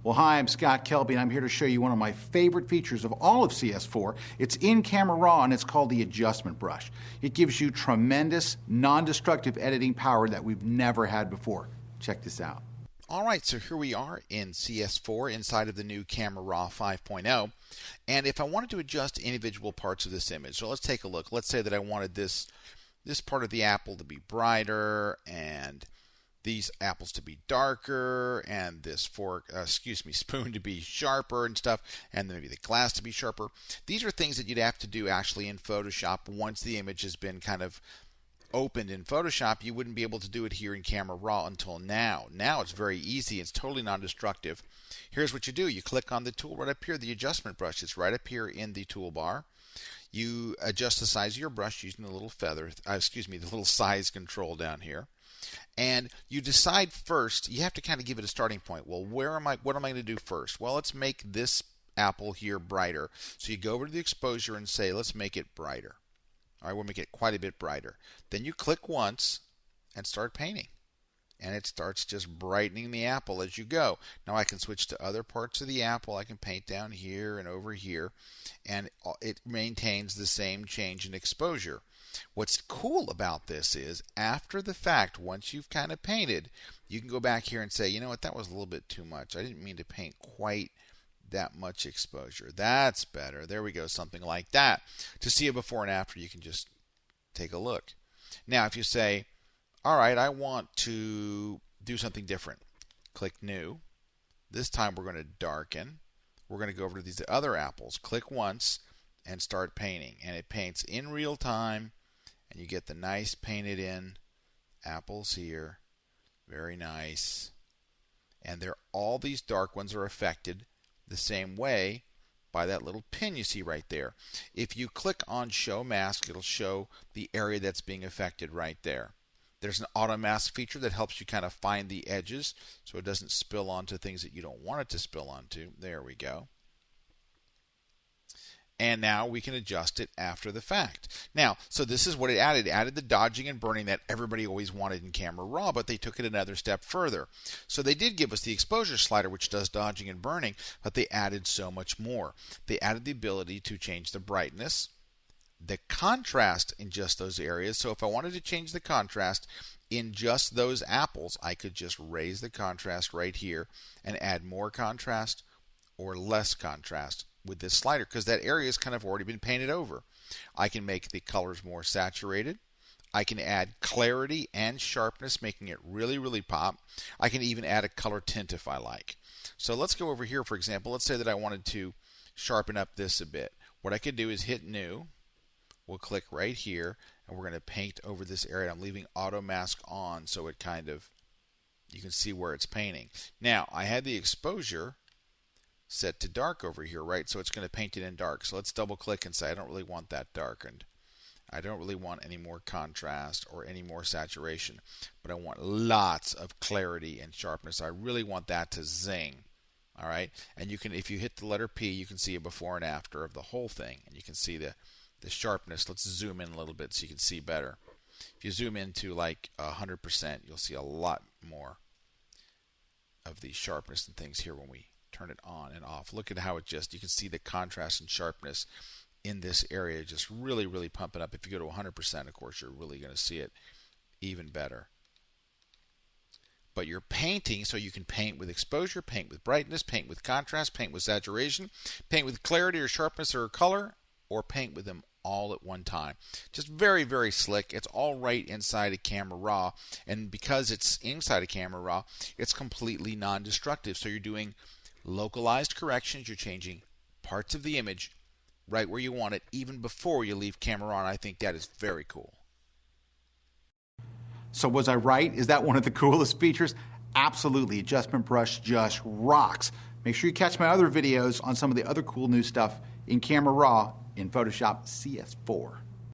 Well, hi, I'm Scott Kelby, and I'm here to show you one of my favorite features of all of CS4. It's in Camera Raw, and it's called the Adjustment Brush. It gives you tremendous, non-destructive editing power that we've never had before. Check this out. All right, so here we are in CS4 inside of the new Camera Raw 5.0. And if I wanted to adjust individual parts of this image, so let's take a look. Let's say that I wanted this part of the apple to be brighter and these apples to be darker and this spoon to be sharper and stuff, and then maybe the glass to be sharper. These are things that you'd have to do actually in Photoshop once the image has been kind of opened in Photoshop. You wouldn't be able to do it here in Camera Raw until now. Now it's very easy. It's totally non-destructive. Here's what you do. You click on the tool right up here, the adjustment brush. It's right up here in the toolbar. You adjust the size of your brush using the little the little size control down here. And you decide first, you have to kind of give it a starting point. Well, what am I going to do first? Well, let's make this apple here brighter. So you go over to the exposure and say, let's make it brighter. All right, we'll make it quite a bit brighter. Then you click once and start painting. And it starts just brightening the apple as you go. Now I can switch to other parts of the apple. I can paint down here and over here. And it maintains the same change in exposure. What's cool about this is after the fact, once you've kind of painted, you can go back here and say, you know what, that was a little bit too much. I didn't mean to paint quite that much exposure. That's better. There we go, something like that. To see a before and after, you can just take a look. Now, if you say, all right, I want to do something different, click New. This time we're going to darken. We're going to go over to these other apples. Click once and start painting. And it paints in real time. And you get the nice painted in apples here. Very nice. And all these dark ones are affected the same way by that little pin you see right there. If you click on Show Mask, it'll show the area that's being affected right there. There's an auto mask feature that helps you kind of find the edges so it doesn't spill onto things that you don't want it to spill onto. There we go. And now we can adjust it after the fact. Now, so this is what it added. It added the dodging and burning that everybody always wanted in Camera Raw, but they took it another step further. So they did give us the exposure slider, which does dodging and burning, but they added so much more. They added the ability to change the brightness, the contrast in just those areas. So if I wanted to change the contrast in just those apples, I could just raise the contrast right here and add more contrast or less contrast with this slider, because that area has kind of already been painted over. I can make the colors more saturated. I can add clarity and sharpness, making it really, really pop. I can even add a color tint if I like. So let's go over here, for example. Let's say that I wanted to sharpen up this a bit. What I could do is hit New. We'll click right here, and we're going to paint over this area. I'm leaving Auto Mask on so it kind of, you can see where it's painting. Now, I had the exposure set to dark over here, right? So it's going to paint it in dark. So let's double click and say I don't really want that darkened. I don't really want any more contrast or any more saturation, but I want lots of clarity and sharpness. I really want that to zing. All right? And you can, if you hit the letter P, you can see a before and after of the whole thing, and you can see the sharpness. Let's zoom in a little bit so you can see better. If you zoom into like 100%, you'll see a lot more of the sharpness and things here when we turn it on and off. Look at how it just, you can see the contrast and sharpness in this area just really, really pumping up. If you go to 100%, of course, you're really going to see it even better. But you're painting, so you can paint with exposure, paint with brightness, paint with contrast, paint with saturation, paint with clarity or sharpness or color, or paint with them all at one time. Just very, very slick. It's all right inside of Camera Raw, and because it's inside of Camera Raw, it's completely non-destructive. So you're doing localized corrections. You're changing parts of the image right where you want it, even before you leave Camera Raw. And I think that is very cool. So was I right? Is that one of the coolest features? Absolutely. Adjustment Brush just rocks. Make sure you catch my other videos on some of the other cool new stuff in Camera Raw in Photoshop CS4.